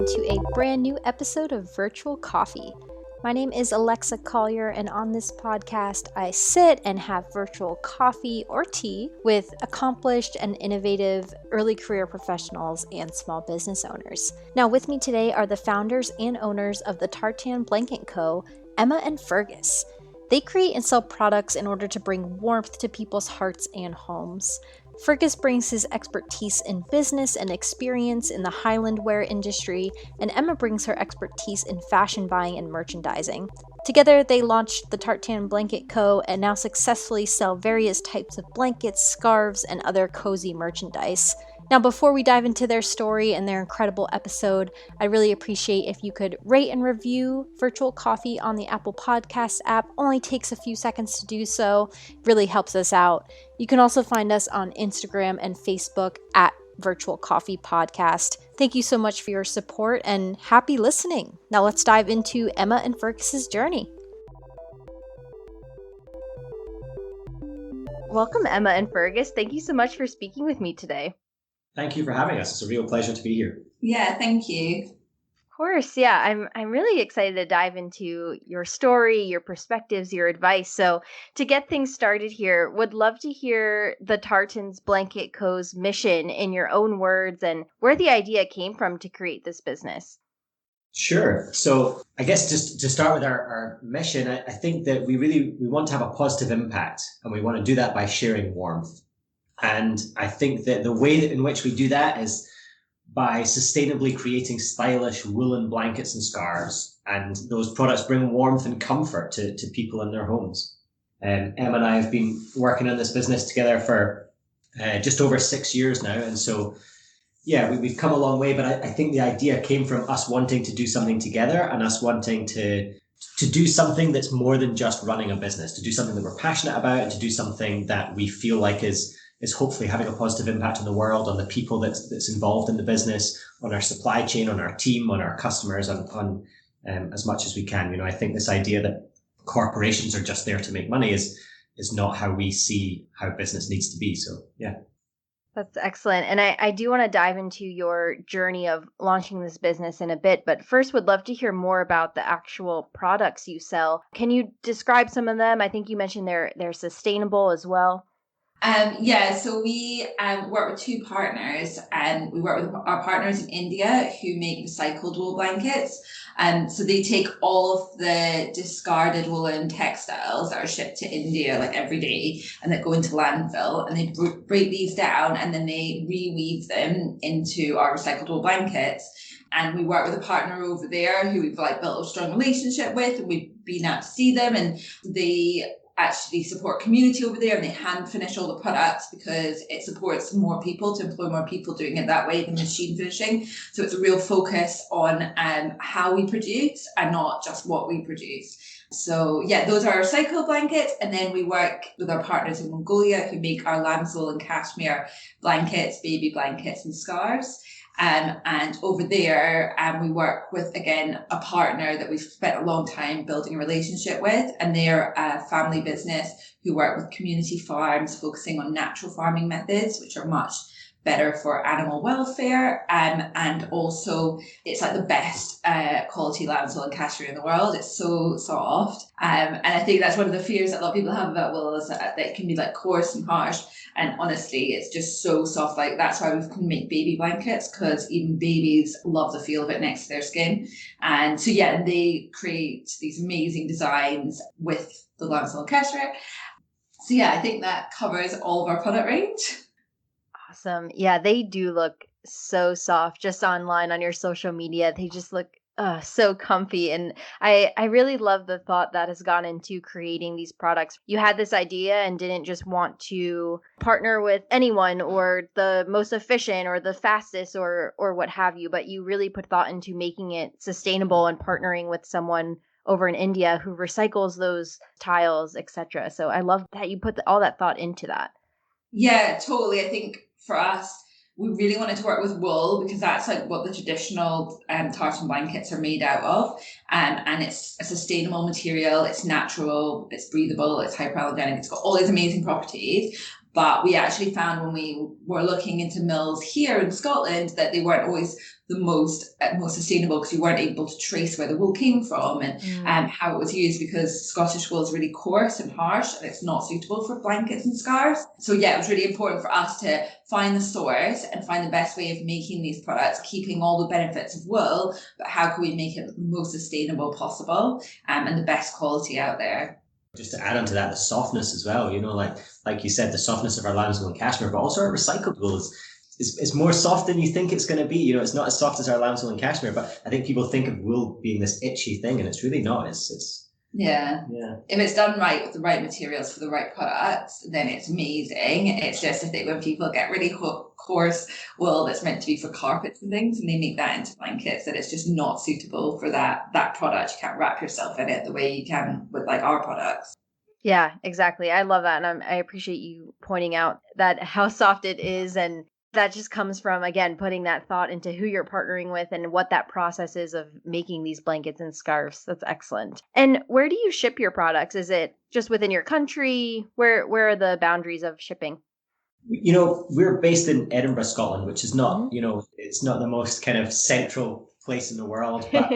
into a brand new episode of Virtual Coffee. My name is Alexa Collier, and on this podcast, I sit and have virtual coffee or tea with accomplished and innovative early career professionals and small business owners. Now, with me today are the founders and owners of the Tartan Blanket Co., Emma and Fergus. They create and sell products in order to bring warmth to people's hearts and homes. Fergus brings his expertise in business and experience in the Highland wear industry, and Emma brings her expertise in fashion buying and merchandising. Together, they launched the Tartan Blanket Co. and now successfully sell various types of blankets, scarves, and other cozy merchandise. Now, before we dive into their story and their incredible episode, I'd really appreciate if you could rate and review Virtual Coffee on the Apple Podcasts app. Only takes a few seconds to do so. It really helps us out. You can also find us on Instagram and Facebook at Virtual Coffee Podcast. Thank you so much for your support and happy listening. Now let's dive into Emma and Fergus's journey. Welcome, Emma and Fergus. Thank you so much for speaking with me today. Thank you for having us. It's a real pleasure to be here. Yeah, thank you. Of course, yeah. I'm really excited to dive into your story, your perspectives, your advice. So to get things started here, would love to hear the Tartan's Blanket Co.'s mission in your own words and where the idea came from to create this business. Sure. So I guess just to start with our mission, I think that we want to have a positive impact, and we want to do that by sharing warmth. And I think that the way in which we do that is by sustainably creating stylish woolen blankets and scarves. And those products bring warmth and comfort to people in their homes. Emma and I have been working on this business together for just over 6 years now. And so, yeah, we've come a long way. But I think the idea came from us wanting to do something together and us wanting to do something that's more than just running a business, to do something that we're passionate about, and to do something that we feel like is hopefully having a positive impact on the world, on the people that's involved in the business, on our supply chain, on our team, on our customers, on as much as we can. You know, I think this idea that corporations are just there to make money is not how we see how business needs to be. So, yeah. That's excellent. And I do want to dive into your journey of launching this business in a bit, but first would love to hear more about the actual products you sell. Can you describe some of them? I think you mentioned they're sustainable as well. So we work with two partners, and we work with our partners in India who make recycled wool blankets. So they take all of the discarded woolen textiles that are shipped to India like every day and that go into landfill, and they break these down and then they reweave them into our recycled wool blankets. And we work with a partner over there who we've built a strong relationship with, and we've been out to see them, and they actually support community over there, and they hand finish all the products because it supports more people, to employ more people doing it that way than machine finishing. So it's a real focus on how we produce and not just what we produce. So yeah, those are our recycled blankets. And then we work with our partners in Mongolia who make our lambswool and cashmere blankets, baby blankets and scarves. And over there, we work with, again, a partner that we've spent a long time building a relationship with, and they're a family business who work with community farms, focusing on natural farming methods, which are much better for animal welfare. And also it's like the best quality lambswool and cashmere in the world. It's so soft. And I think that's one of the fears that a lot of people have about wool, is that it can be coarse and harsh. And honestly, it's just so soft. That's why we can make baby blankets, because even babies love the feel of it next to their skin. And so, yeah, they create these amazing designs with the lambswool and cashmere. So yeah, I think that covers all of our product range. Awesome. Yeah, they do look so soft. Just online on your social media, they just look so comfy. And I really love the thought that has gone into creating these products. You had this idea and didn't just want to partner with anyone or the most efficient or the fastest or what have you, but you really put thought into making it sustainable and partnering with someone over in India who recycles those tiles, etc. So I love that you put all that thought into that. Yeah, totally. I think for us, we really wanted to work with wool because that's what the traditional tartan blankets are made out of. And it's a sustainable material, it's natural, it's breathable, it's hyperallergenic, it's got all these amazing properties. But we actually found when we were looking into mills here in Scotland that they weren't always the most sustainable, because you weren't able to trace where the wool came from and how it was used, because Scottish wool is really coarse and harsh and it's not suitable for blankets and scarves. So yeah, it was really important for us to find the source and find the best way of making these products, keeping all the benefits of wool, but how can we make it the most sustainable possible and the best quality out there. Just to add on to that, the softness as well, like you said, the softness of our lambswool and cashmere, but also our recycled wool is more soft than you think it's going to be. It's not as soft as our lambswool and cashmere, but I think people think of wool being this itchy thing, and it's really not. It's yeah. If it's done right with the right materials for the right products, then it's amazing. It's just, I think when people get really coarse wool that's meant to be for carpets and things, and they make that into blankets, that it's just not suitable for that product. You can't wrap yourself in it the way you can with like our products. Yeah, exactly. I love that. And I appreciate you pointing out that how soft it is. And that just comes from, again, putting that thought into who you're partnering with and what that process is of making these blankets and scarves. That's excellent. And where do you ship your products? Is it just within your country? Where are the boundaries of shipping? We're based in Edinburgh, Scotland, which is not, it's not the most kind of central place in the world, but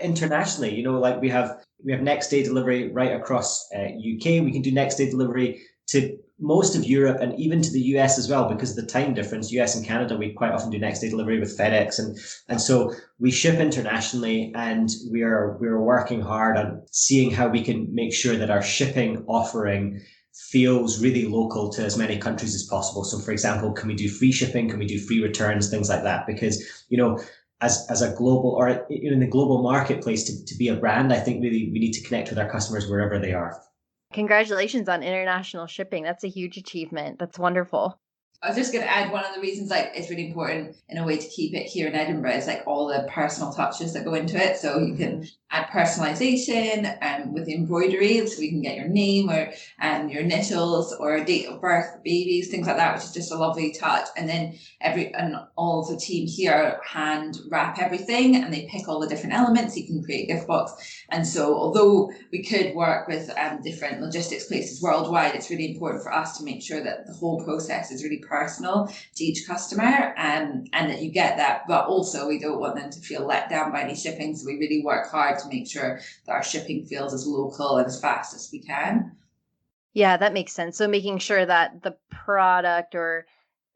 internationally, like we have next day delivery right across UK. We can do next day delivery to most of Europe and even to the US as well, because of the time difference. US and Canada, we quite often do next day delivery with FedEx, and so we ship internationally, and we're working hard on seeing how we can make sure that our shipping offering feels really local to as many countries as possible. So for example, can we do free shipping? Can we do free returns? Things like that, because as a global, or in the global marketplace, to be a brand, I think really we need to connect with our customers wherever they are. Congratulations on international shipping. That's a huge achievement. That's wonderful. I was just going to add, one of the reasons like it's really important in a way to keep it here in Edinburgh is like all the personal touches that go into it. So you can add personalization with embroidery, so we can get your name or your initials or a date of birth for babies, things like that, which is just a lovely touch. And then all of the team here hand wrap everything, and they pick all the different elements. You can create a gift box. And so although we could work with different logistics places worldwide, it's really important for us to make sure that the whole process is really personal to each customer, and that you get that. But also we don't want them to feel let down by any shipping. So we really work hard to make sure that our shipping feels as local and as fast as we can. Yeah, that makes sense. So making sure that the product or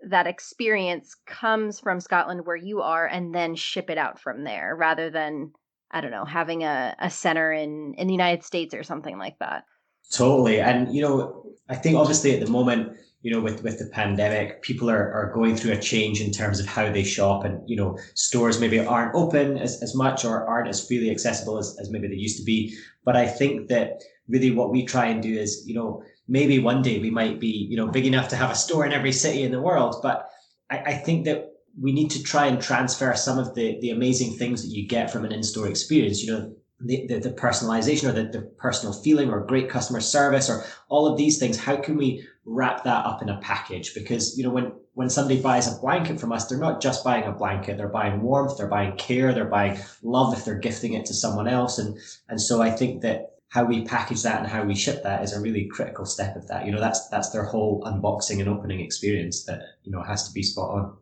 that experience comes from Scotland where you are, and then ship it out from there, rather than, I don't know, having a center in the United States or something like that. Totally. And, I think obviously at the moment, with the pandemic, people are going through a change in terms of how they shop, and, stores maybe aren't open as much or aren't as freely accessible as maybe they used to be. But I think that really what we try and do is, maybe one day we might be, big enough to have a store in every city in the world. But I think that we need to try and transfer some of the amazing things that you get from an in-store experience, the personalization or the personal feeling or great customer service or all of these things. How can we wrap that up in a package? Because, when somebody buys a blanket from us, they're not just buying a blanket, they're buying warmth, they're buying care, they're buying love if they're gifting it to someone else. And so I think that how we package that and how we ship that is a really critical step of that. That's their whole unboxing and opening experience that, has to be spot on.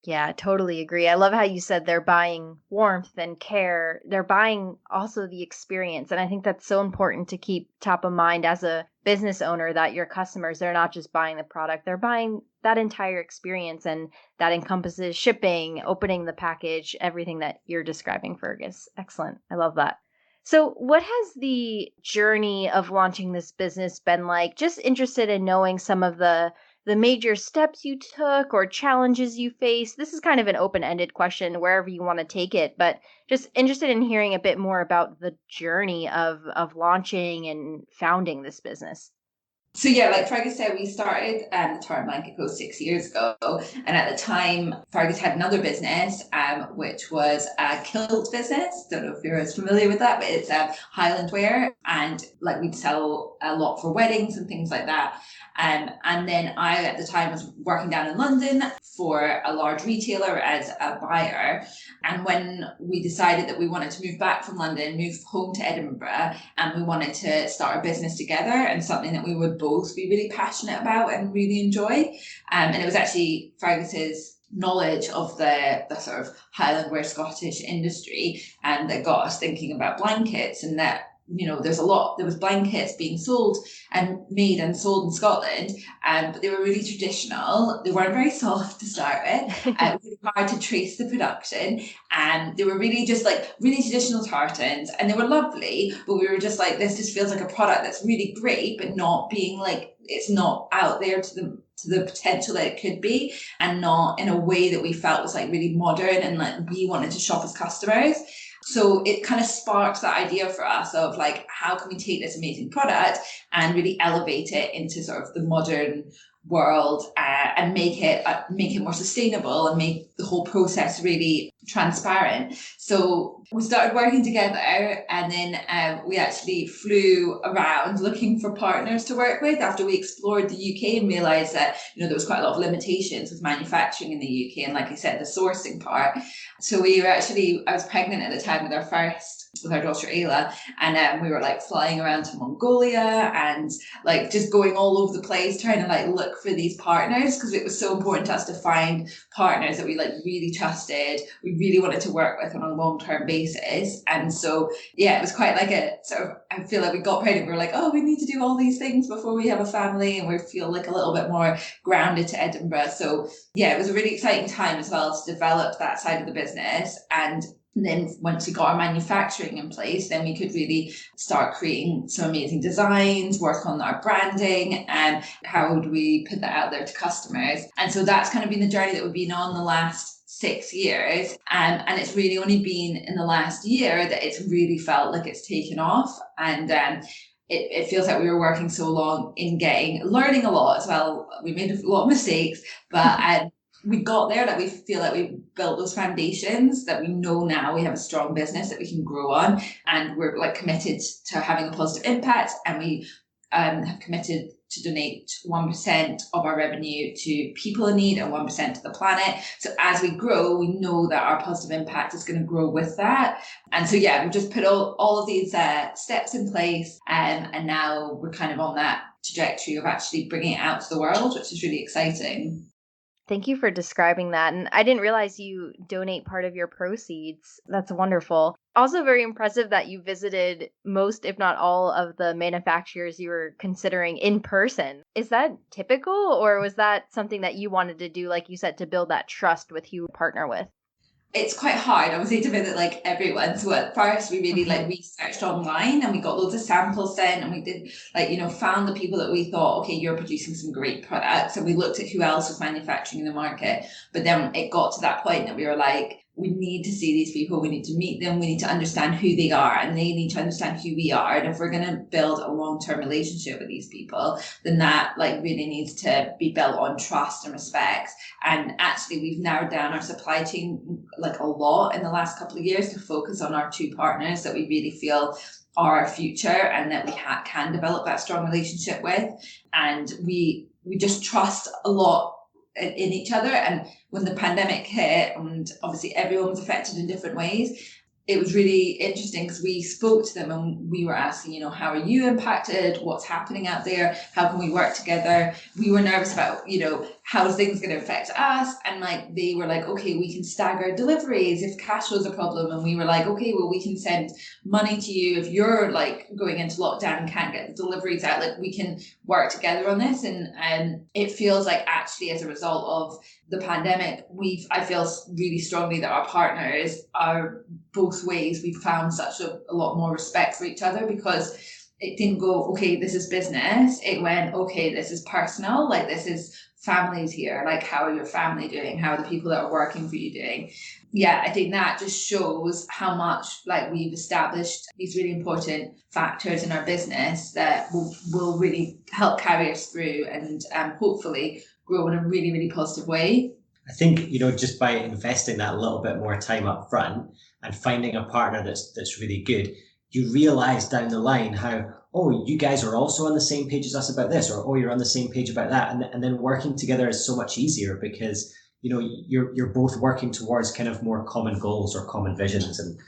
Yeah, I totally agree. I love how you said they're buying warmth and care. They're buying also the experience. And I think that's so important to keep top of mind as a business owner, that your customers, they're not just buying the product, they're buying that entire experience. And that encompasses shipping, opening the package, everything that you're describing, Fergus. Excellent. I love that. So what has the journey of launching this business been like? Just interested in knowing some of the major steps you took or challenges you faced. This is kind of an open-ended question, wherever you want to take it, but just interested in hearing a bit more about the journey of launching and founding this business. So yeah, like Fergus said, we started the Tartan Blanket Co. 6 years ago, and at the time, Fergus had another business, which was a kilt business. Don't know if you're as familiar with that, but it's Highland wear, and like we'd sell a lot for weddings and things like that. And then I, at the time, was working down in London for a large retailer as a buyer. And when we decided that we wanted to move back from London, move home to Edinburgh, and we wanted to start a business together and something that we would both be really passionate about and really enjoy. And it was actually Fergus's knowledge of the sort of Highland wear Scottish industry and that got us thinking about blankets, and that there was blankets being sold and made and sold in Scotland, but they were really traditional. They weren't very soft to start with. It was really hard to trace the production, and they were really just like really traditional tartans, and they were lovely, but we were just like, this just feels like a product that's really great, but not being like, it's not out there to the potential that it could be, and not in a way that we felt was like really modern and like we wanted to shop as customers. So it kind of sparked that idea for us of like, how can we take this amazing product and really elevate it into sort of the modern world, and make it more sustainable and make the whole process really transparent. So we started working together, and then we actually flew around looking for partners to work with after we explored the UK and realized that there was quite a lot of limitations with manufacturing in the UK, and like I said, the sourcing part. So I was pregnant at the time with our daughter Ayla, and we were like flying around to Mongolia and like just going all over the place trying to like look for these partners, because it was so important to us to find partners that we like really trusted, we really wanted to work with on a long-term basis. And so it was quite like a sort of, I feel like we got pregnant, we were like, oh, we need to do all these things before we have a family, and we feel like a little bit more grounded to Edinburgh. So it was a really exciting time as well to develop that side of the business. And then once we got our manufacturing in place, then we could really start creating some amazing designs, work on our branding, and how would we put that out there to customers. And so that's kind of been the journey that we've been on the last 6 years. And it's really only been in the last year that it's really felt like it's taken off. And it feels like we were working so long in learning a lot as well. We made a lot of mistakes, but we got there, that we feel like we built those foundations, that we know now we have a strong business that we can grow on, and we're like committed to having a positive impact, and we have committed to donate 1% of our revenue to people in need and 1% to the planet. So as we grow, we know that our positive impact is going to grow with that. And so we've just put all of these steps in place, and now we're kind of on that trajectory of actually bringing it out to the world, which is really exciting. Thank you for describing that. And I didn't realize you donate part of your proceeds. That's wonderful. Also very impressive that you visited most, if not all, of the manufacturers you were considering in person. Is that typical, or was that something that you wanted to do, like you said, to build that trust with who you partner with? It's quite hard, obviously, to visit like everyone. So at first we really like researched online, and we got loads of samples sent, and we did found the people that we thought, okay, you're producing some great products. And we looked at who else was manufacturing in the market. But then it got to that point that we were like, we need to see these people, we need to meet them, we need to understand who they are, and they need to understand who we are. And if we're going to build a long-term relationship with these people, then that really needs to be built on trust and respect. And actually we've narrowed down our supply chain a lot in the last couple of years to focus on our 2 partners that we really feel are our future, and that we can develop that strong relationship with. And we just trust a lot in each other. And when the pandemic hit, and obviously everyone was affected in different ways, it was really interesting because we spoke to them and we were asking, how are you impacted? What's happening out there? How can we work together? We were nervous about, how is things going to affect us? And they were like, okay, we can stagger deliveries if cash was a problem. And we were like, okay, well, we can send money to you if you're going into lockdown and can't get the deliveries out. We can work together on this. And it feels like actually as a result of the pandemic, I feel really strongly that our partners are both ways. We've found such a lot more respect for each other, because it didn't go, okay, this is business. It went, okay, this is personal. This is families here. How are your family doing? How are the people that are working for you doing? I think that just shows how much we've established these really important factors in our business that will really help carry us through and hopefully grow in a really, really positive way. I think, just by investing that little bit more time up front and finding a partner that's really good, you realize down the line how, oh, you guys are also on the same page as us about this, or, oh, you're on the same page about that. And then working together is so much easier because, you're both working towards kind of more common goals or common visions. And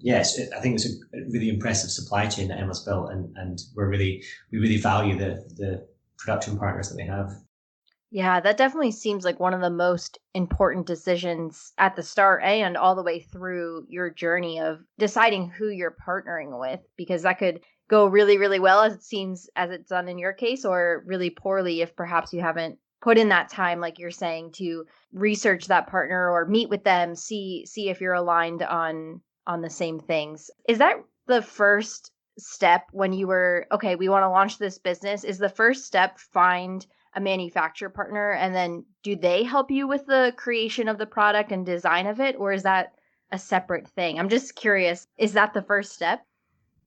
yes, I think it's a really impressive supply chain that Emma's built, and we really value the production partners that we have. Yeah, that definitely seems like one of the most important decisions at the start and all the way through your journey of deciding who you're partnering with, because that could go really, really well, as it seems, as it's done in your case, or really poorly if perhaps you haven't put in that time, like you're saying, to research that partner or meet with them, see if you're aligned on the same things. Is that the first step when you were, okay, we want to launch this business? Is the first step find a manufacturer partner, and then do they help you with the creation of the product and design of it, or is that a separate thing? I'm just curious, is that the first step?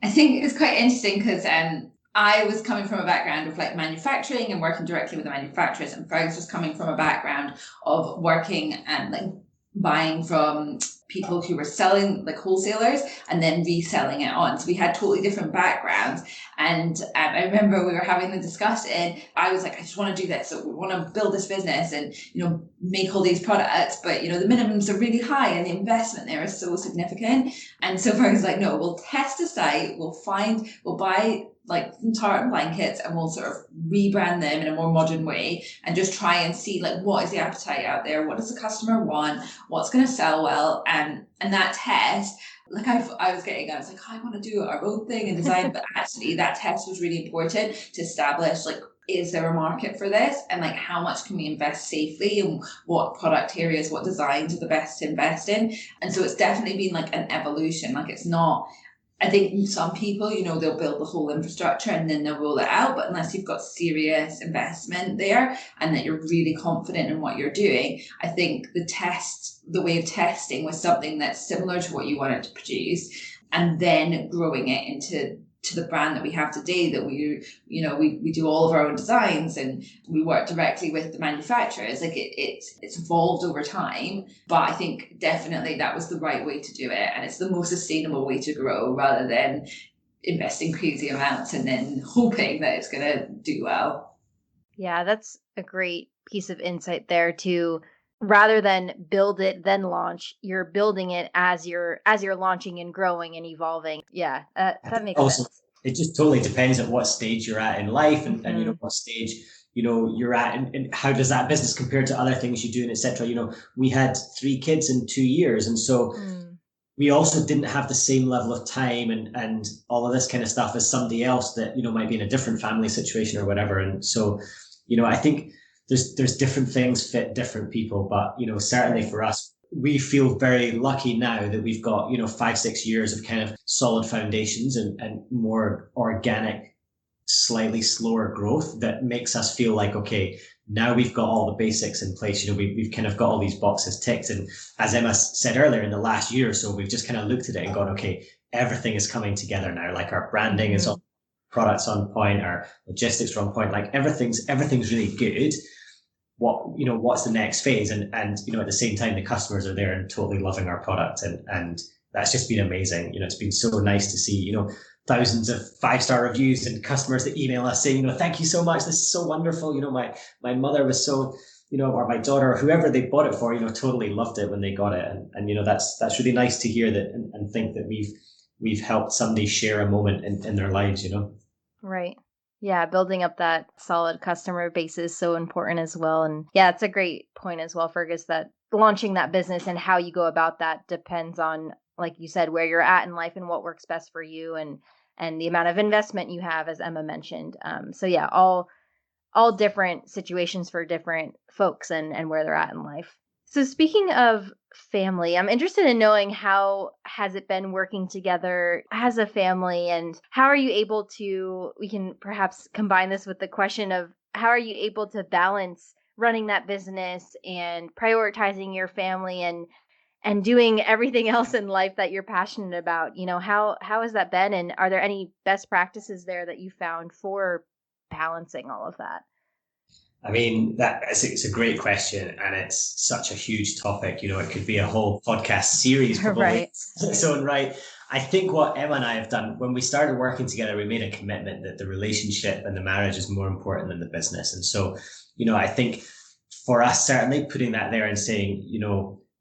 I think it's quite interesting because I was coming from a background of like manufacturing and working directly with the manufacturers, and Fergus was coming from a background of working and like buying from people who were selling, like wholesalers, and then reselling it on. So we had totally different backgrounds. And I remember we were having the discussion. I was like, I just want to do this. So we want to build this business and, make all these products. But, the minimums are really high and the investment there is so significant. And so Fergus was like, no, we'll test a site. We'll buy like some tartan blankets and we'll sort of rebrand them in a more modern way and just try and see like what is the appetite out there, what does the customer want, what's going to sell well, and that test, like I was like, I want to do our own thing and design, but actually that test was really important to establish like, is there a market for this, and like how much can we invest safely, and what product areas, what designs are the best to invest in. And so it's definitely been like an evolution. Like it's not, I think some people, they'll build the whole infrastructure and then they'll roll it out. But unless you've got serious investment there and that you're really confident in what you're doing, I think the way of testing was something that's similar to what you wanted to produce, and then growing it into the brand that we have today, that we do all of our own designs and we work directly with the manufacturers. Like it's evolved over time, but I think definitely that was the right way to do it, and it's the most sustainable way to grow, rather than investing crazy amounts and then hoping that it's going to do well. Yeah, that's a great piece of insight there, to rather than build it then launch, you're building it as you're launching and growing and evolving. Yeah, that makes sense. It just totally depends at what stage you're at in life, and what stage you're at, and how does that business compare to other things you do, and etc. We had 3 kids in 2 years, and so we also didn't have the same level of time and all of this kind of stuff as somebody else that might be in a different family situation or whatever. And so I think there's different things fit different people, but certainly for us, we feel very lucky now that we've got 5-6 years of kind of solid foundations and more organic, slightly slower growth that makes us feel like, okay, now we've got all the basics in place. We've kind of got all these boxes ticked. And as Emma said earlier, in the last year or so, we've just kind of looked at it and gone, okay, everything is coming together now. Like our branding is on, products on point, our logistics are on point. Like everything's really good. What's the next phase? And at the same time, the customers are there and totally loving our product. And that's just been amazing. It's been so nice to see, thousands of 5-star reviews and customers that email us saying, thank you so much. This is so wonderful. My mother was so, or my daughter, or whoever they bought it for, totally loved it when they got it. And that's really nice to hear that and think that we've helped somebody share a moment in their lives, Right. Yeah, building up that solid customer base is so important as well. And yeah, it's a great point as well, Fergus, that launching that business and how you go about that depends on, like you said, where you're at in life and what works best for you, and the amount of investment you have, as Emma mentioned. So yeah, all different situations for different folks and where they're at in life. So speaking of family, I'm interested in knowing, how has it been working together as a family, and how are you able to, we can perhaps combine this with the question of, how are you able to balance running that business and prioritizing your family and doing everything else in life that you're passionate about? How has that been, and are there any best practices there that you found for balancing all of that? I mean, it's a great question, and it's such a huge topic. It could be a whole podcast series, probably. Right. In its own right. I think what Emma and I have done when we started working together, we made a commitment that the relationship and the marriage is more important than the business. And so, I think for us, certainly putting that there and saying,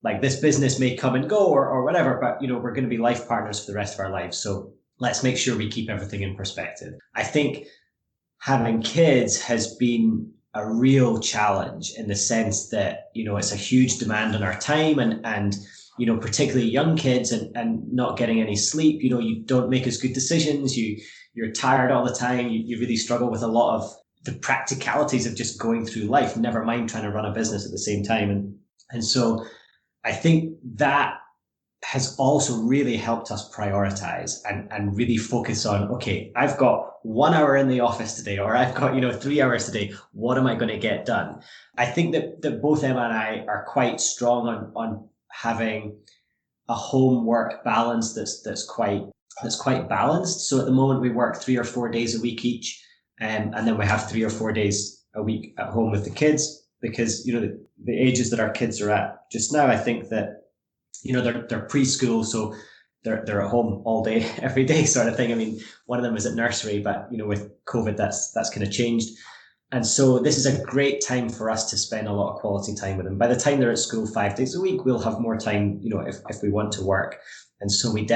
like this business may come and go or whatever, but we're going to be life partners for the rest of our lives. So let's make sure we keep everything in perspective. I think having kids has been a real challenge in the sense that, it's a huge demand on our time and particularly young kids and not getting any sleep. You don't make as good decisions. You're tired all the time. You really struggle with a lot of the practicalities of just going through life, never mind trying to run a business at the same time. And so I think that has also really helped us prioritize and really focus on, okay, I've got 1 hour in the office today, or I've got, 3 hours today. What am I going to get done? I think that both Emma and I are quite strong on having a home work balance that's quite balanced. So at the moment we work 3 or 4 days a week each, and then we have 3 or 4 days a week at home with the kids, because the ages that our kids are at just now, I think that they're preschool, so they're at home all day, every day, sort of thing. I mean, one of them is at nursery, but with COVID, that's kind of changed. And so this is a great time for us to spend a lot of quality time with them. By the time they're at school 5 days a week, we'll have more time, if we want to work. And so we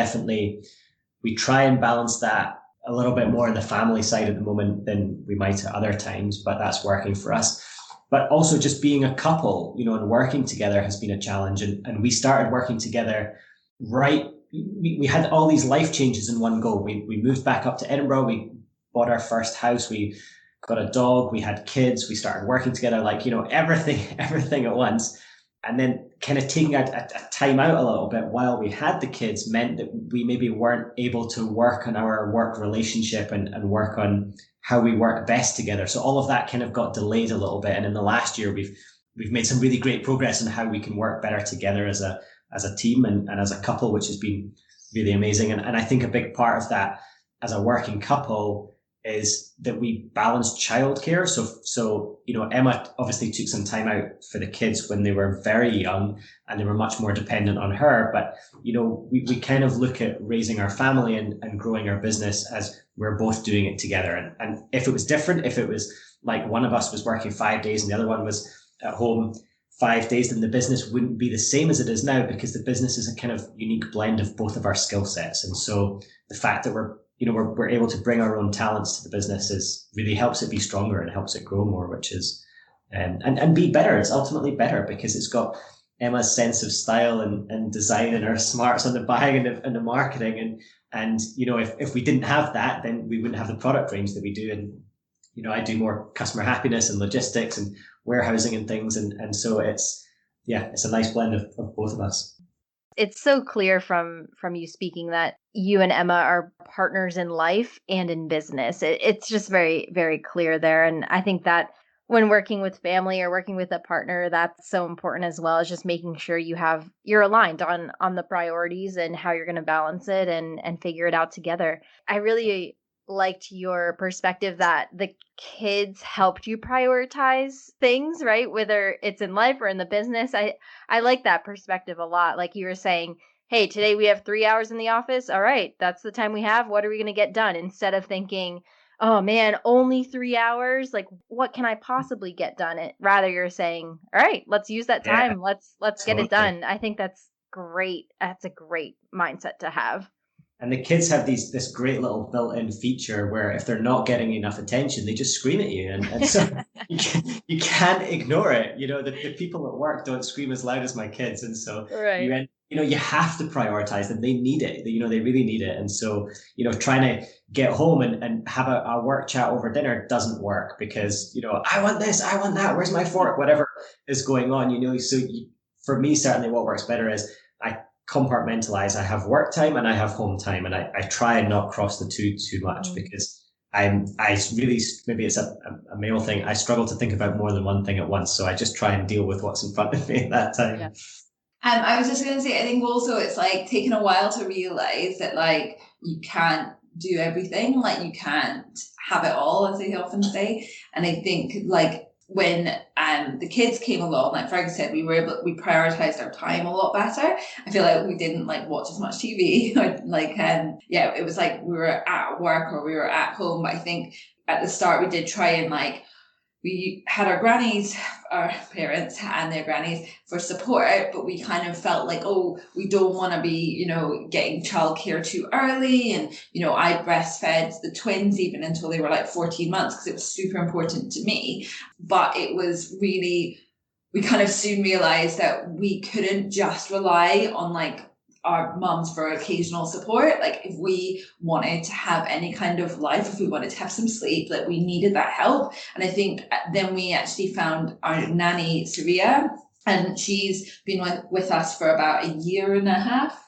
try and balance that a little bit more on the family side at the moment than we might at other times, but that's working for us. But also just being a couple, and working together has been a challenge. And we started working together we had all these life changes in one go. We moved back up to Edinburgh. We bought our first house. We got a dog. We had kids. We started working together, everything at once. And then kind of taking a time out a little bit while we had the kids meant that we maybe weren't able to work on our work relationship and work on how we work best together. So all of that kind of got delayed a little bit. And in the last year, we've made some really great progress on how we can work better together as a team and as a couple, which has been really amazing. And I think a big part of that as a working couple is that we balance childcare. So Emma obviously took some time out for the kids when they were very young and they were much more dependent on her. But, we kind of look at raising our family and growing our business as we're both doing it together. And if it was different, if it was like one of us was working 5 days and the other one was at home 5 days, then the business wouldn't be the same as it is now, because the business is a kind of unique blend of both of our skill sets. And so the fact that we're able to bring our own talents to the business really helps it be stronger and helps it grow more, which is, and be better. It's ultimately better because it's got Emma's sense of style and design and her smarts on the buying and the marketing. And if we didn't have that, then we wouldn't have the product range that we do. And, I do more customer happiness and logistics and warehousing and things. And so it's a nice blend of both of us. It's so clear from you speaking that you and Emma are partners in life and in business. It's just very, very clear there. And I think that when working with family or working with a partner, that's so important as well, as just making sure you're aligned on the priorities and how you're going to balance it and figure it out together. I really liked your perspective that the kids helped you prioritize things, right? Whether it's in life or in the business. I like that perspective a lot. Like you were saying, hey, today we have 3 hours in the office. All right, that's the time we have. What are we going to get done? Instead of thinking, oh man, only 3 hours. Like, what can I possibly get done? Rather, you're saying, all right, let's use that time. Let's get it done. I think that's great. That's a great mindset to have. And the kids have this great little built-in feature where if they're not getting enough attention, they just scream at you. And so you can't ignore it. The people at work don't scream as loud as my kids. And so right. you have to prioritize them. They need it. They really need it. And so, trying to get home and have a work chat over dinner doesn't work because, I want this, I want that, where's my fork, whatever is going on, So for me, certainly what works better is I compartmentalize. I have work time and I have home time, and I try and not cross the two too much because I really, maybe it's a male thing. I struggle to think about more than one thing at once. So I just try and deal with what's in front of me at that time. Yeah. I was just going to say, I think also it's like taking a while to realize that like you can't do everything, like you can't have it all, as they often say. And I think like when the kids came along, like Fergus said, we prioritized our time a lot better. I feel like we didn't like watch as much TV. It was like we were at work or we were at home. But I think at the start we did try and like we had our grannies, our parents and their grannies for support, but we kind of felt like, oh, we don't want to be, getting childcare too early. And, I breastfed the twins even until they were like 14 months because it was super important to me. But it was really, we kind of soon realized that we couldn't just rely on like our mums for occasional support. Like if we wanted to have any kind of life, if we wanted to have some sleep, like we needed that help. And I think then we actually found our nanny, Saria, and she's been with us for about a year and a half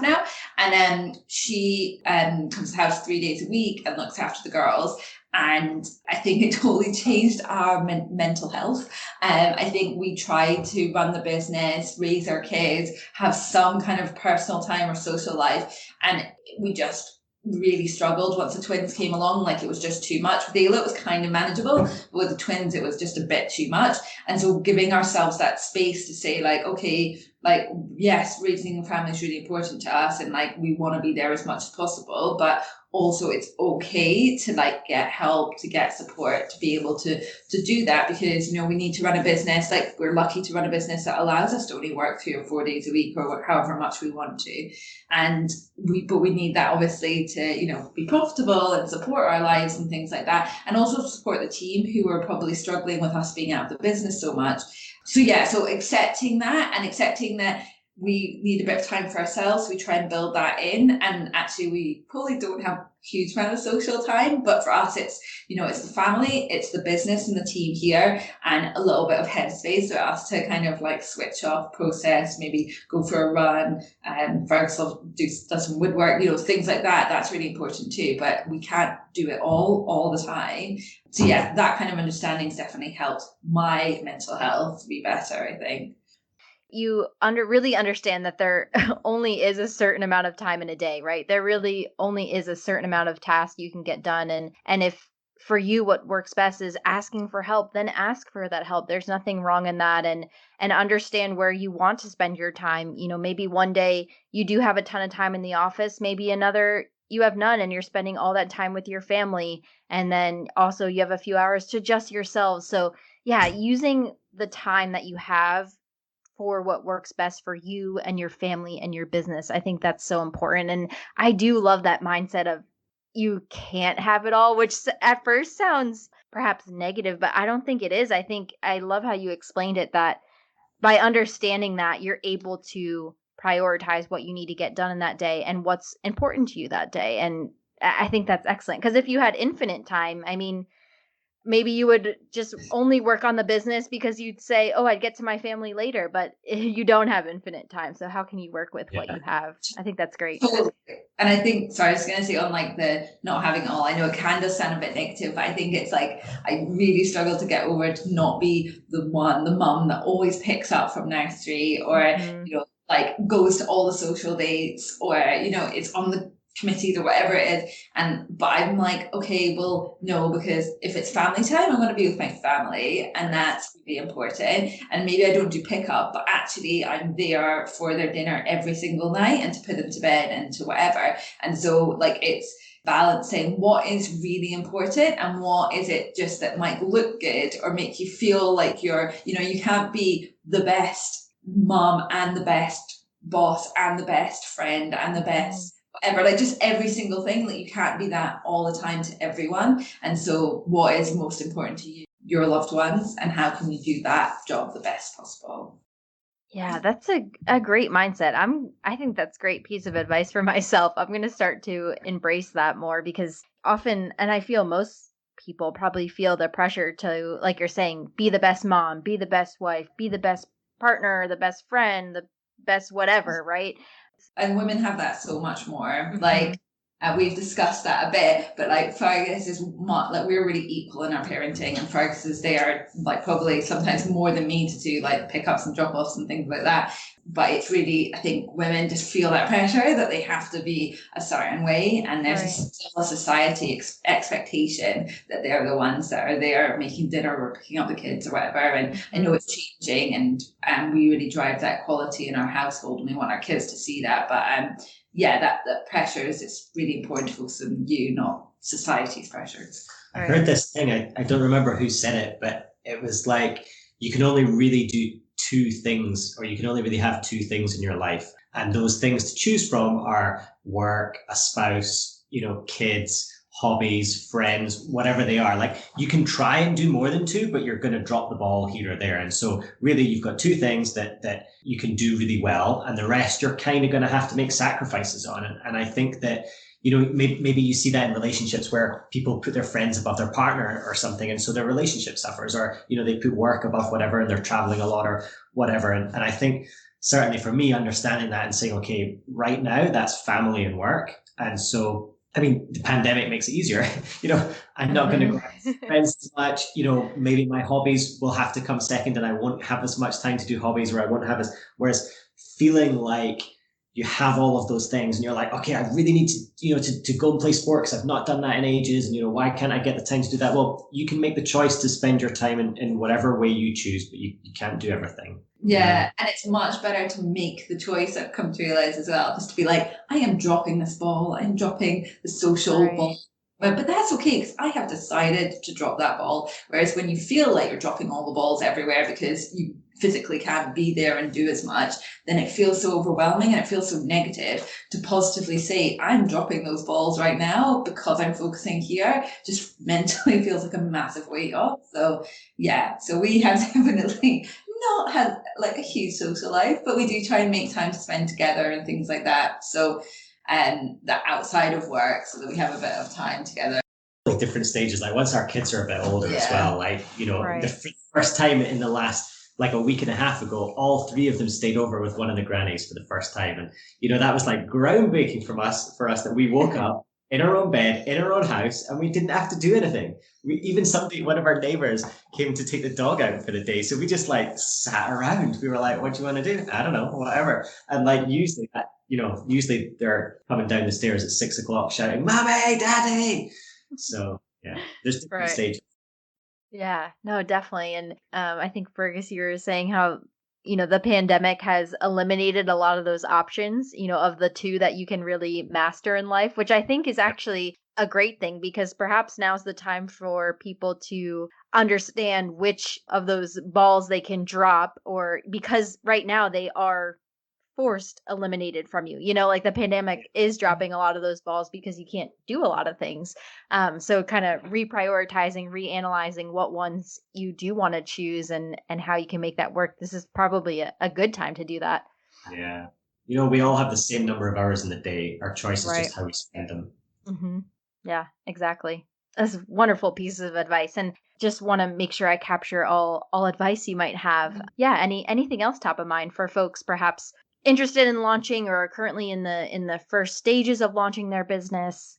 now. And then she comes to the house 3 days a week and looks after the girls. And I think it totally changed our mental health. I think we tried to run the business, raise our kids, have some kind of personal time or social life. And we just really struggled once the twins came along. Like it was just too much. With Ayla, it was kind of manageable. But with the twins, it was just a bit too much. And so giving ourselves that space to say like, okay, like, yes, raising a family is really important to us. And like, we want to be there as much as possible, but also it's okay to like get help, to get support, to be able to do that, because we need to run a business. Like we're lucky to run a business that allows us to only work 3 or 4 days a week or however much we want to. And we need that obviously to be profitable and support our lives and things like that, and also support the team who are probably struggling with us being out of the business so much. So accepting that we need a bit of time for ourselves. We try and build that in, and actually we probably don't have a huge amount of social time, but for us it's it's the family, it's the business and the team here, and a little bit of headspace for us to kind of like switch off, process, maybe go for a run, and Fergus does some woodwork, things like that. That's really important too, but we can't do it all the time. So yeah, that kind of understanding's definitely helped my mental health be better, I think. You really understand that there only is a certain amount of time in a day, right? There really only is a certain amount of tasks you can get done. And if for you, what works best is asking for help, then ask for that help. There's nothing wrong in that. And understand where you want to spend your time. Maybe one day you do have a ton of time in the office, maybe another you have none and you're spending all that time with your family. And then also you have a few hours to just yourselves. So yeah, using the time that you have for what works best for you and your family and your business. I think that's so important. And I do love that mindset of you can't have it all, which at first sounds perhaps negative, but I don't think it is. I think I love how you explained it, that by understanding that you're able to prioritize what you need to get done in that day and what's important to you that day. And I think that's excellent, because if you had infinite time, I mean, maybe you would just only work on the business because you'd say, oh, I'd get to my family later, but you don't have infinite time. So how can you work with what you have? I think that's great. Totally. And I think, sorry, I was going to say on like the not having it all, I know it can just sound a bit negative, but I think it's like, I really struggle to get over to not be the mum that always picks up from nursery, or, like goes to all the social dates, or, it's on the committees or whatever it is. But I'm like, okay, well, no, because if it's family time, I'm going to be with my family, and that's really important. And maybe I don't do pickup, but actually I'm there for their dinner every single night, and to put them to bed and to whatever. And so like it's balancing what is really important and what is it just that might look good or make you feel like you're, you can't be the best mom and the best boss and the best friend and the best whatever, like just every single thing. Like you can't be that all the time to everyone. And so what is most important to you, your loved ones, and how can you do that job the best possible? Yeah, that's a great mindset. I think that's a great piece of advice for myself. I'm going to start to embrace that more, because often, and I feel most people probably feel the pressure to, like you're saying, be the best mom, be the best wife, be the best partner, the best friend, the best whatever, right? And women have that so much more. Like we've discussed that a bit, but like Fergus is like we're really equal in our parenting, and Fergus is there like probably sometimes more than me to do like pickups and drop-offs and things like that. But it's really, I think women just feel that pressure that they have to be a certain way, and there's still a society expectation that they're the ones that are there making dinner or picking up the kids or whatever. And I know it's changing, and we really drive that quality in our household, and we want our kids to see that. But that pressure is, it's really important to focus on you, not society's pressures. I heard this thing, I don't remember who said it, but it was like, you can only really do two things, or you can only really have two things in your life. And those things to choose from are work, a spouse, kids, hobbies, friends, whatever they are. Like, you can try and do more than two, but you're going to drop the ball here or there. And so really you've got two things that you can do really well, and the rest you're kind of going to have to make sacrifices on. And I think that, maybe you see that in relationships where people put their friends above their partner or something, and so their relationship suffers, or they put work above whatever, and they're traveling a lot or whatever. And I think certainly for me, understanding that and saying, okay, right now that's family and work. And so, I mean, the pandemic makes it easier. I'm not going to go out with friends as much. Maybe my hobbies will have to come second, and I won't have as much time to do hobbies, or I won't have whereas feeling like you have all of those things and you're like, okay, I really need to go and play sport because I've not done that in ages. And, why can't I get the time to do that? Well, you can make the choice to spend your time in whatever way you choose, but you can't do everything. Yeah. And it's much better to make the choice, I've come to realize as well, just to be like, I am dropping this ball. I'm dropping the social ball. But that's okay, because I have decided to drop that ball. Whereas when you feel like you're dropping all the balls everywhere because you physically can't be there and do as much, then it feels so overwhelming and it feels so negative. To positively say, I'm dropping those balls right now because I'm focusing here, just mentally feels like a massive weight off. So yeah, so we have definitely not had like a huge social life, but we do try and make time to spend together and things like that. So that outside of work, so that we have a bit of time together. Like different stages, like once our kids are a bit older as well, like the first time in the last like a week and a half ago, all three of them stayed over with one of the grannies for the first time, and that was like groundbreaking for us that we woke up in our own bed in our own house and we didn't have to do anything. One of our neighbors came to take the dog out for the day, so we just like sat around. We were like, what do you want to do? I don't know, whatever. And like usually they're coming down the stairs at 6 o'clock shouting, "Mommy, Daddy!" So yeah, there's different stages. Yeah, no, definitely. And I think, Fergus, you were saying how, the pandemic has eliminated a lot of those options, of the two that you can really master in life, which I think is actually a great thing, because perhaps now's the time for people to understand which of those balls they can drop, or because right now they are forced eliminated from you, like the pandemic is dropping a lot of those balls because you can't do a lot of things. So kind of reprioritizing, reanalyzing what ones you do want to choose and how you can make that work. This is probably a good time to do that. Yeah. We all have the same number of hours in the day. Our choice is just how we spend them. Mm-hmm. Yeah, exactly. That's a wonderful piece of advice. And just want to make sure I capture all advice you might have. Yeah. Anything else top of mind for folks perhaps interested in launching or are currently in the first stages of launching their business?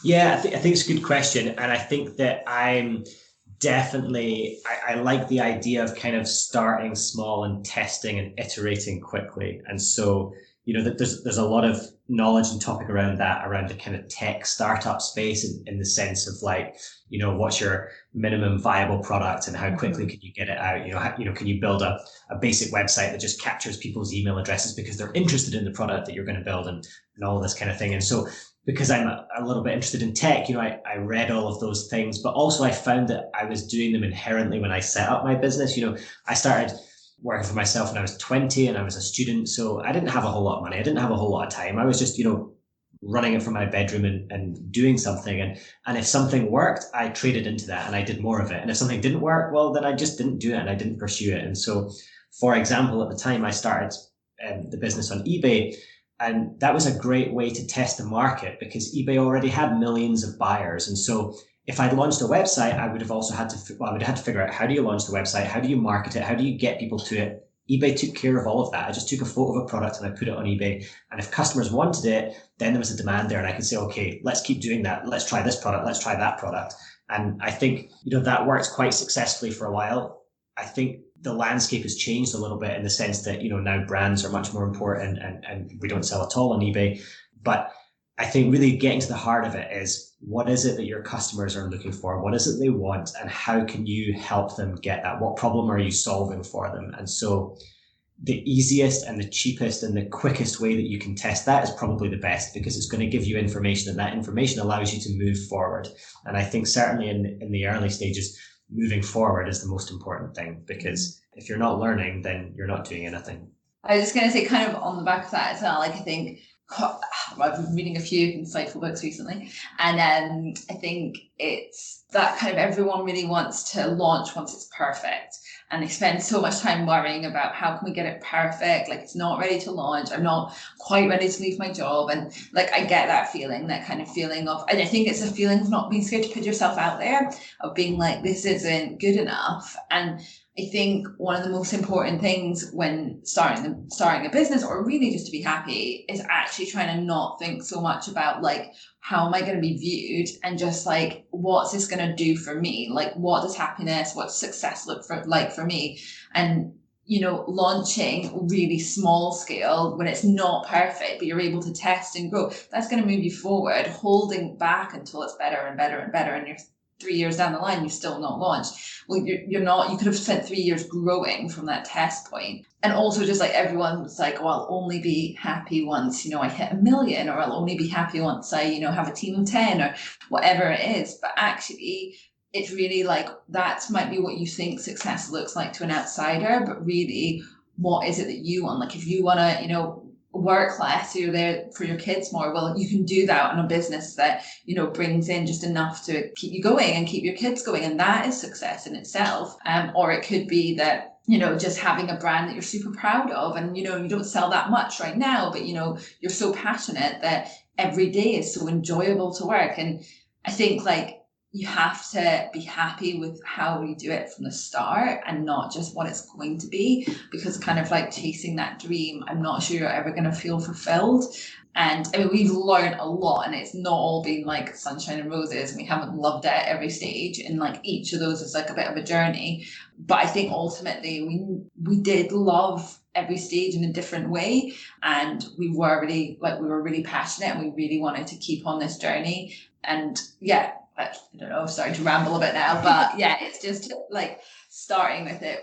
Yeah, I think it's a good question. And I think that I'm definitely, I like the idea of kind of starting small and testing and iterating quickly. And so, that there's a lot of knowledge and topic around the kind of tech startup space in the sense of like, what's your minimum viable product and how quickly can you get it out? Can you build a basic website that just captures people's email addresses because they're interested in the product that you're going to build and all this kind of thing. And so because I'm a little bit interested in tech, I read all of those things, but also I found that I was doing them inherently when I set up my business. I started working for myself when I was 20 and I was a student. So I didn't have a whole lot of money. I didn't have a whole lot of time. I was just, running it from my bedroom and doing something. And if something worked, I traded into that and I did more of it. And if something didn't work, well, then I just didn't do it and I didn't pursue it. And so, for example, at the time I started the business on eBay, and that was a great way to test the market because eBay already had millions of buyers. And so if I'd launched a website, I would have also had to figure out, how do you launch the website? How do you market it? How do you get people to it? eBay took care of all of that. I just took a photo of a product and I put it on eBay. And if customers wanted it, then there was a demand there and I could say, okay, let's keep doing that. Let's try this product. Let's try that product. And I think, that worked quite successfully for a while. I think the landscape has changed a little bit in the sense that, now brands are much more important and we don't sell at all on eBay. But I think really getting to the heart of it is, what is it that your customers are looking for? What is it they want? And how can you help them get that? What problem are you solving for them? And so the easiest and the cheapest and the quickest way that you can test that is probably the best, because it's going to give you information, and that information allows you to move forward. And I think certainly in the early stages, moving forward is the most important thing, because if you're not learning, then you're not doing anything. I was just going to say, kind of on the back of that as well, like I think I've been reading a few insightful books recently, and I think it's that kind of everyone really wants to launch once it's perfect, and they spend so much time worrying about how can we get it perfect, like it's not ready to launch, I'm not quite ready to leave my job. And like I get that feeling, that kind of feeling of, and I think it's a feeling of not being scared to put yourself out there, of being like, this isn't good enough. And I think one of the most important things when starting a business, or really just to be happy, is actually trying to not think so much about like, how am I going to be viewed, and just like, what's this going to do for me? Like, what does happiness, what's success look like for me? And, you know, launching really small scale when it's not perfect, but you're able to test and grow, that's going to move you forward. Holding back until it's better and better and better, and you're 3 years down the line, you're still not launched. Well, you're not, you could have spent 3 years growing from that test point. And also just like everyone's like, oh, I'll only be happy once, you know, I hit 1 million, or I'll only be happy once I, you know, have a team of 10 or whatever it is. But actually, it's really like, that might be what you think success looks like to an outsider, but really, what is it that you want? Like if you want to, you know, work less, so you're there for your kids more, well, you can do that in a business that, you know, brings in just enough to keep you going and keep your kids going, and that is success in itself. Or it could be that, you know, just having a brand that you're super proud of, and, you know, you don't sell that much right now, but, you know, you're so passionate that every day is so enjoyable to work. And I think like, you have to be happy with how you do it from the start, and not just what it's going to be, because kind of like chasing that dream, I'm not sure you're ever going to feel fulfilled. And I mean, we've learned a lot, and it's not all been like sunshine and roses, and we haven't loved it at every stage, and like each of those is like a bit of a journey. But I think ultimately we did love every stage in a different way, and we were really passionate, and we really wanted to keep on this journey. And yeah, I don't know, sorry to ramble a bit now, but yeah, it's just like starting with it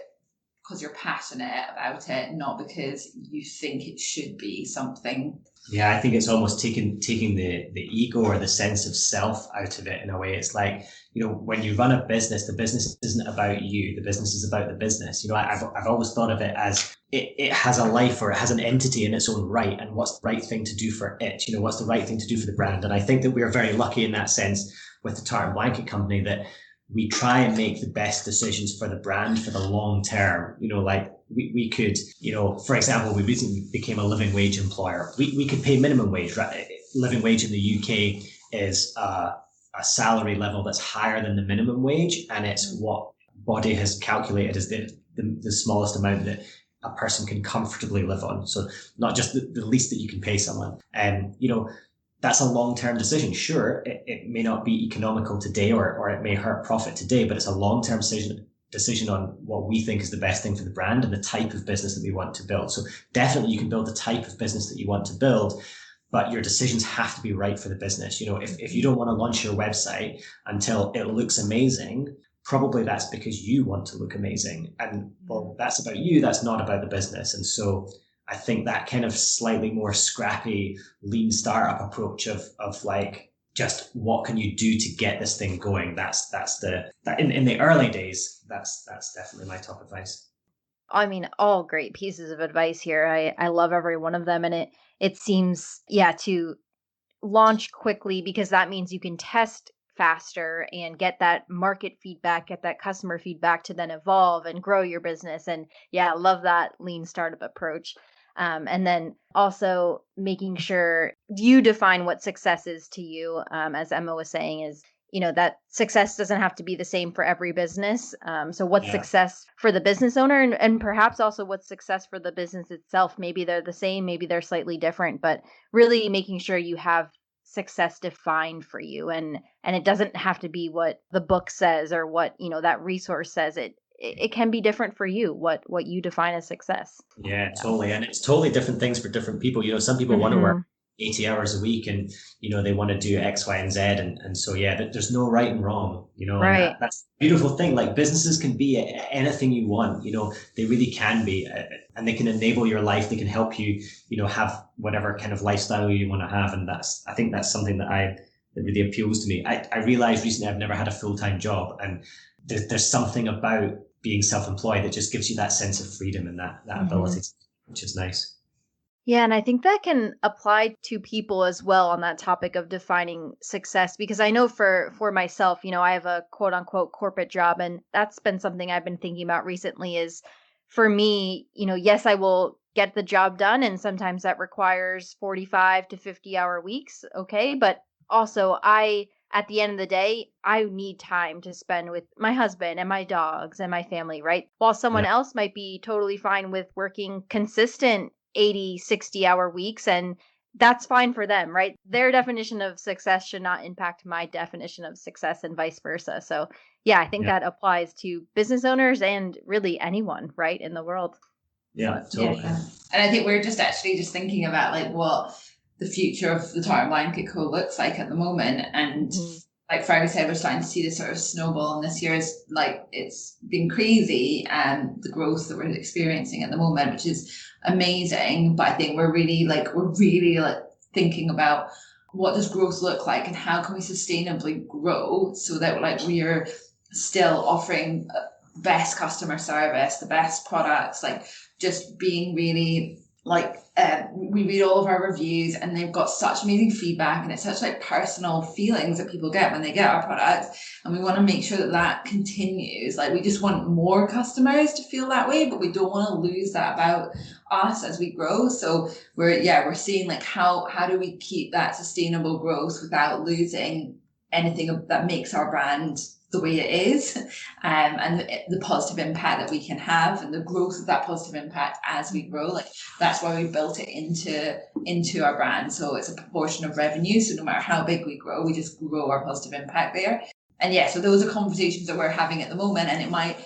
because you're passionate about it, not because you think it should be something. Yeah, I think it's almost taking the ego or the sense of self out of it in a way. It's like, you know, when you run a business, the business isn't about you. The business is about the business. You know, I've always thought of it as it has a life, or it has an entity in its own right, and what's the right thing to do for it? You know, what's the right thing to do for the brand? And I think that we are very lucky in that sense with the Tartan Blanket Company, that we try and make the best decisions for the brand for the long term. You know, like we could, you know, for example, we recently became a living wage employer. We could pay minimum wage. Right? Living wage in the UK is a salary level that's higher than the minimum wage, and it's what Body has calculated as the smallest amount that a person can comfortably live on. So not just the least that you can pay someone. And, you know, that's a long-term decision. Sure, it may not be economical today, or it may hurt profit today, but it's a long-term decision on what we think is the best thing for the brand and the type of business that we want to build. So definitely you can build the type of business that you want to build, but your decisions have to be right for the business. You know, if you don't want to launch your website until it looks amazing, probably that's because you want to look amazing. And well, that's about you, that's not about the business. And so I think that kind of slightly more scrappy, lean startup approach of like, just what can you do to get this thing going? That's in the early days, that's definitely my top advice. I mean, all great pieces of advice here. I love every one of them. And it seems, yeah, to launch quickly, because that means you can test faster and get that market feedback, get that customer feedback to then evolve and grow your business. And yeah, I love that lean startup approach. And then also making sure you define what success is to you. As Emma was saying, is, you know, that success doesn't have to be the same for every business. So what's success for the business owner, and perhaps also what's success for the business itself? Maybe they're the same, maybe they're slightly different, but really making sure you have success defined for you. And it doesn't have to be what the book says or what, you know, that resource says. It can be different for you, what you define as success. Yeah, totally. And it's totally different things for different people. You know, some people want to work 80 hours a week and, they want to do X, Y, and Z. And so, yeah, there's no right and wrong, and Right. that's the beautiful thing. Like businesses can be anything you want, they really can be, and they can enable your life. They can help you, have whatever kind of lifestyle you want to have. And I think that's something that really appeals to me. I realized recently I've never had a full-time job, and there's something about being self-employed that just gives you that sense of freedom and that ability, which is nice. Yeah, and I think that can apply to people as well on that topic of defining success, because I know for myself, I have a quote unquote corporate job, and that's been something I've been thinking about recently is for me, yes, I will get the job done, and sometimes that requires 45 to 50-hour weeks, okay? But also at the end of the day, I need time to spend with my husband and my dogs and my family, right? While someone Yeah. else might be totally fine with working consistent 80, 60-hour weeks, and that's fine for them, right? Their definition of success should not impact my definition of success and vice versa. So yeah, I think Yeah. that applies to business owners and really anyone, right, in the world. Yeah, totally. Yeah. And I think we're just thinking about like what the future of the Tartan Blanket Co looks like at the moment. And like Fergus said, we're starting to see this sort of snowball, and this year is like, it's been crazy, and the growth that we're experiencing at the moment, which is amazing. But I think we're really thinking about what does growth look like and how can we sustainably grow so that like we're still offering best customer service, the best products, like just being really like we read all of our reviews and they've got such amazing feedback, and it's such like personal feelings that people get when they get our products, and we want to make sure that that continues. Like we just want more customers to feel that way, but we don't want to lose that about us as we grow. So we're seeing like how do we keep that sustainable growth without losing anything that makes our brand the way it is, and the positive impact that we can have, and the growth of that positive impact as we grow. Like that's why we built it into our brand. So it's a proportion of revenue. So no matter how big we grow, we just grow our positive impact there. And yeah, so those are conversations that we're having at the moment. And it might,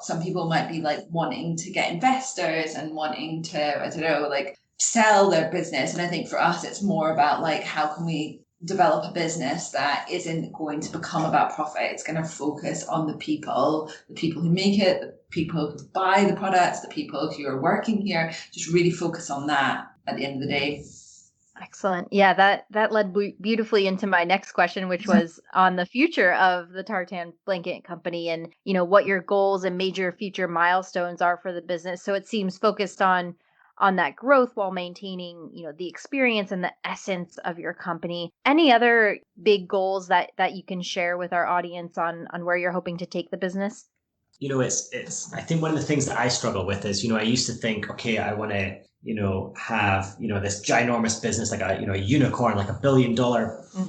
some people might be like wanting to get investors and wanting to, I don't know, like sell their business. And I think for us, it's more about like, how can we develop a business that isn't going to become about profit? It's going to focus on the people who make it, the people who buy the products, the people who are working here. Just really focus on that at the end of the day. Excellent. Yeah, that led beautifully into my next question, which was on the future of the Tartan Blanket Company and, what your goals and major future milestones are for the business. So it seems focused on that growth while maintaining, the experience and the essence of your company. Any other big goals that you can share with our audience on where you're hoping to take the business? It's I think one of the things that I struggle with is, I used to think, okay, I want to, have, this ginormous business, like a unicorn, like $1 billion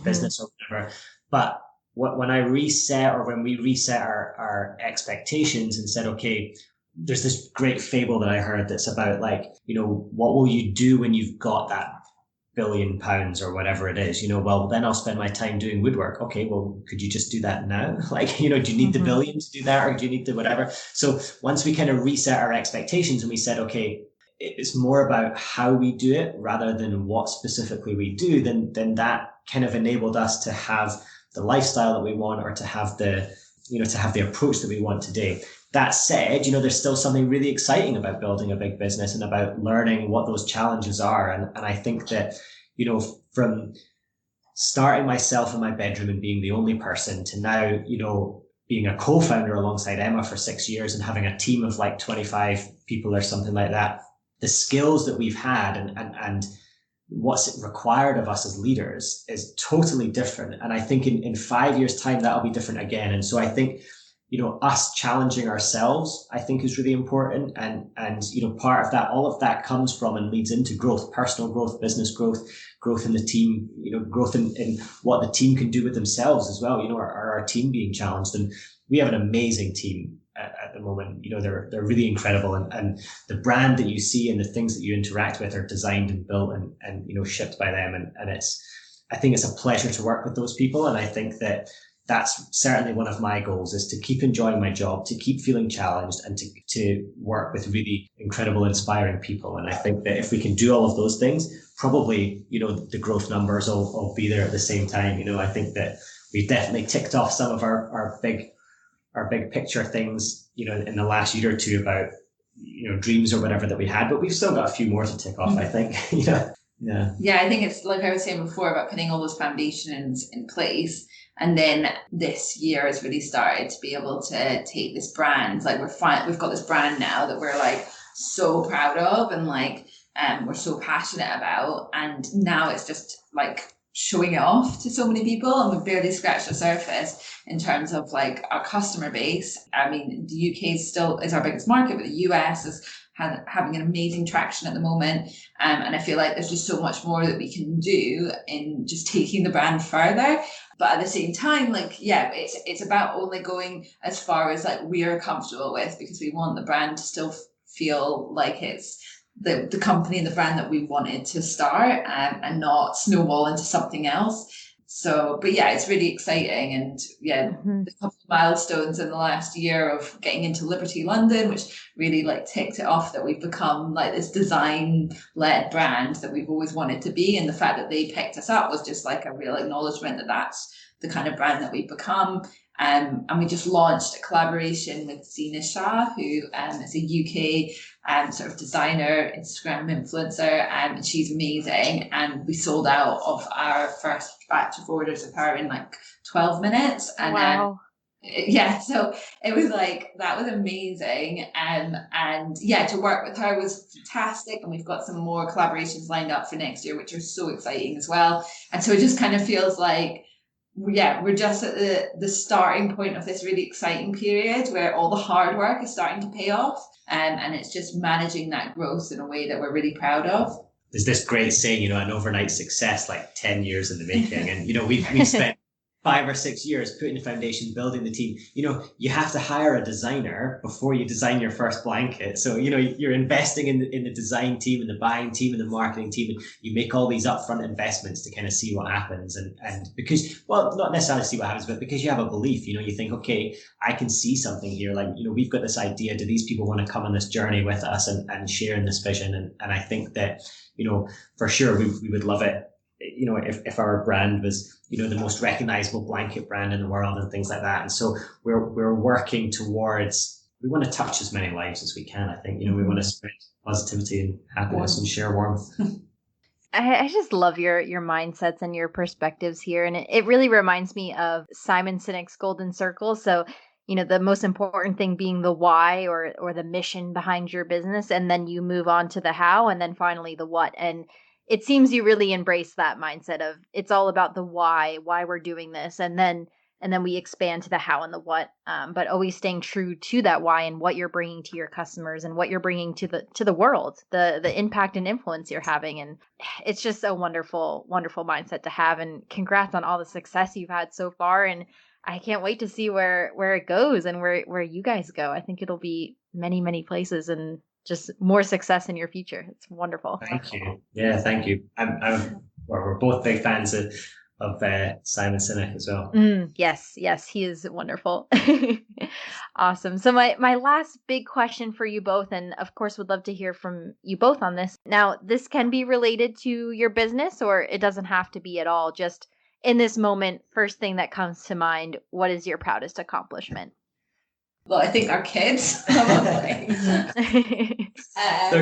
business or whatever. But when I reset, or when we reset our expectations and said, okay, there's this great fable that I heard that's about like, what will you do when you've got that £1 billion or whatever it is? Well, then I'll spend my time doing woodwork. Okay, well, could you just do that now? Like, do you need the billion to do that, or do you need the whatever? So once we kind of reset our expectations and we said, okay, it's more about how we do it rather than what specifically we do, then that kind of enabled us to have the lifestyle that we want, or to have the approach that we want today. That said, there's still something really exciting about building a big business and about learning what those challenges are. And I think that, from starting myself in my bedroom and being the only person to now, being a co-founder alongside Emma for 6 years and having a team of like 25 people or something like that, the skills that we've had and what's required of us as leaders is totally different. And I think in 5 years' time, that'll be different again. And so I think, us challenging ourselves, I think, is really important. And part of that, all of that comes from and leads into growth, personal growth, business growth, growth in the team, growth in what the team can do with themselves as well. Our team being challenged. And we have an amazing team at the moment. They're really incredible. And the brand that you see and the things that you interact with are designed and built and shipped by them. And I think it's a pleasure to work with those people. And I think that that's certainly one of my goals, is to keep enjoying my job, to keep feeling challenged, and to work with really incredible, inspiring people. And I think that if we can do all of those things, probably, the growth numbers will be there at the same time. I think that we've definitely ticked off some of our big picture things, in the last year or two about, dreams or whatever that we had, but we've still got a few more to tick off, I think. Yeah, I think it's like I was saying before about putting all those foundations in place. And then this year has really started to be able to take this brand. Like we've got this brand now that we're like so proud of and like we're so passionate about. And now it's just like showing it off to so many people, and we've barely scratched the surface in terms of like our customer base. I mean, the UK is our biggest market, but the US is having an amazing traction at the moment. And I feel like there's just so much more that we can do in just taking the brand further. But at the same time, like, yeah, it's about only going as far as like we are comfortable with, because we want the brand to still feel like it's the company and the brand that we wanted to start, and not snowball into something else. So, but yeah, it's really exciting. And yeah, the couple of milestones in the last year of getting into Liberty London, which really like ticked it off that we've become like this design-led brand that we've always wanted to be. And the fact that they picked us up was just like a real acknowledgement that that's the kind of brand that we've become. And we just launched a collaboration with Zina Shah, who is a UK sort of designer, Instagram influencer, and she's amazing. And we sold out of our first batch of orders of her in like 12 minutes. And wow. Yeah, so it was like, that was amazing. And yeah, to work with her was fantastic. And we've got some more collaborations lined up for next year, which are so exciting as well. And so it just kind of feels like, yeah, we're just at the starting point of this really exciting period where all the hard work is starting to pay off, and it's just managing that growth in a way that we're really proud of. There's this great saying, an overnight success, like 10 years in the making. And, we spent 5 or 6 years putting the foundation, building the team. You have to hire a designer before you design your first blanket. So, you're investing in the design team and the buying team and the marketing team, and you make all these upfront investments to kind of see what happens. And because, well, not necessarily see what happens, but because you have a belief, you think, okay, I can see something here. Like, we've got this idea. Do these people want to come on this journey with us and share in this vision? And I think that, for sure, we would love it, if our brand was, the most recognizable blanket brand in the world and things like that. And so we're working towards, we want to touch as many lives as we can. I think, we want to spread positivity and happiness and share warmth. I just love your mindsets and your perspectives here. And it really reminds me of Simon Sinek's Golden Circle. So, the most important thing being the why or the mission behind your business. And then you move on to the how, and then finally the what. And it seems you really embrace that mindset of it's all about the why we're doing this. And then we expand to the how and the what, but always staying true to that why and what you're bringing to your customers and what you're bringing to the world, the impact and influence you're having. And it's just a wonderful, wonderful mindset to have. And congrats on all the success you've had so far. And I can't wait to see where it goes and where you guys go. I think it'll be many, many places and just more success in your future. It's wonderful. Thank you. Yeah, thank you. We're both big fans of Simon Sinek as well. Yes, he is wonderful. Awesome. So my last big question for you both, and of course would love to hear from you both on this. Now, this can be related to your business, or it doesn't have to be at all. Just in this moment, first thing that comes to mind, what is your proudest accomplishment? Well, I think our kids. They're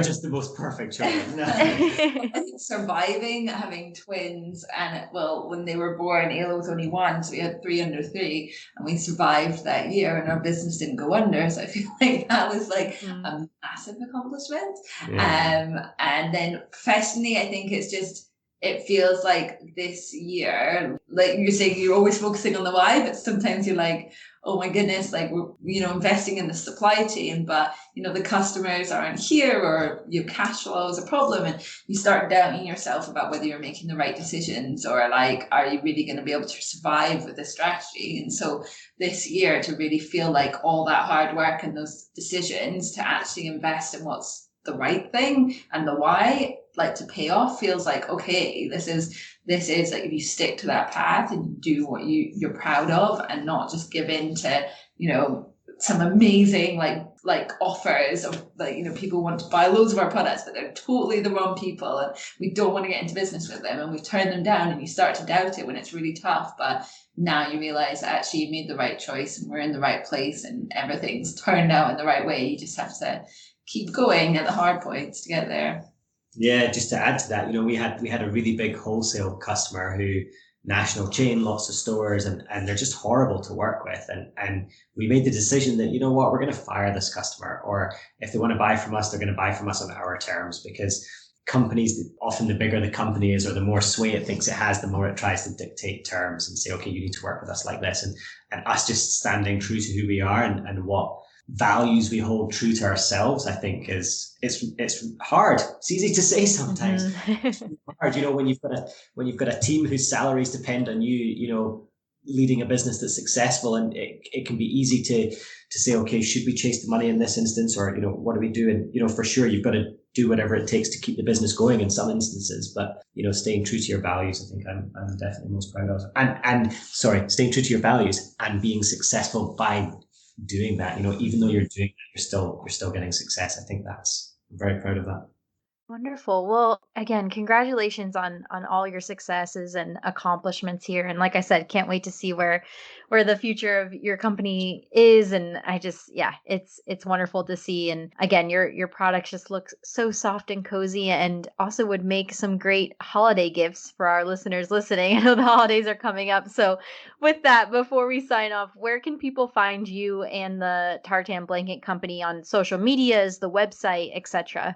just the most perfect children. I think surviving, having twins, and when they were born, Ayla was only 1, so we had 3 under 3, and we survived that year, and our business didn't go under. So I feel like that was like a massive accomplishment. Yeah. And then professionally, I think it feels like this year, like you're saying, you're always focusing on the why, but sometimes you're like, oh my goodness, like we're, investing in the supply chain, but, the customers aren't here, or your cash flow is a problem. And you start doubting yourself about whether you're making the right decisions, or like, are you really going to be able to survive with this strategy? And so this year, to really feel like all that hard work and those decisions to actually invest in what's the right thing and the why, like to pay off, feels like, okay, this is like, if you stick to that path and you do what you're proud of and not just give in to, some amazing like offers of like, people want to buy loads of our products, but they're totally the wrong people and we don't want to get into business with them, and we've turned them down, and you start to doubt it when it's really tough. But now you realize actually you made the right choice and we're in the right place and everything's turned out in the right way. You just have to keep going at the hard points to get there. Yeah, just to add to that, we had a really big wholesale customer who national chain, lots of stores, and they're just horrible to work with. And we made the decision that, we're going to fire this customer, or if they want to buy from us, they're going to buy from us on our terms, because companies, often the bigger the company is or the more sway it thinks it has, the more it tries to dictate terms and say, okay, you need to work with us like this. And us just standing true to who we are and what values we hold true to ourselves, I think it's hard. It's easy to say sometimes. Mm-hmm. It's hard, when you've got a team whose salaries depend on you, leading a business that's successful, and it can be easy to say, okay, should we chase the money in this instance, or what do we do? And for sure you've got to do whatever it takes to keep the business going in some instances, but staying true to your values, I think I'm definitely most proud of. And staying true to your values and being successful by doing that, even though you're doing that, you're still getting success. I think I'm very proud of that. Wonderful. Well, again, congratulations on all your successes and accomplishments here. And like I said, can't wait to see where the future of your company is. And I just, it's wonderful to see. And again, your products just look so soft and cozy, and also would make some great holiday gifts for our listeners listening. I know the holidays are coming up. So with that, before we sign off, where can people find you and the Tartan Blanket Company on social medias, the website, etc.?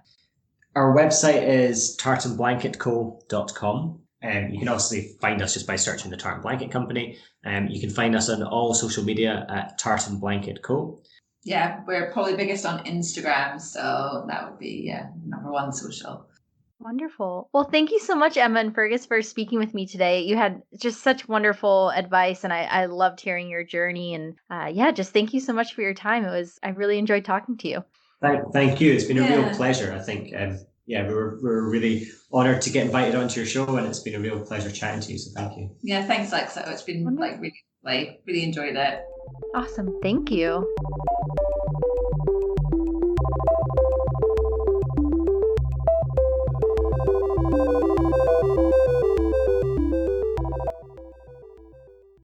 Our website is tartanblanketco.com. You can obviously find us just by searching the Tartan Blanket Company. You can find us on all social media at Tartan Blanket Co. Yeah, we're probably biggest on Instagram, so that would be number one social. Wonderful. Well, thank you so much, Emma and Fergus, for speaking with me today. You had just such wonderful advice, and I loved hearing your journey. And just thank you so much for your time. I really enjoyed talking to you. Thank you. It's been a real pleasure. I think, we were really honored to get invited onto your show, and it's been a real pleasure chatting to you. So thank you. Yeah, thanks, Alexa. It's been really enjoyed it. Awesome. Thank you.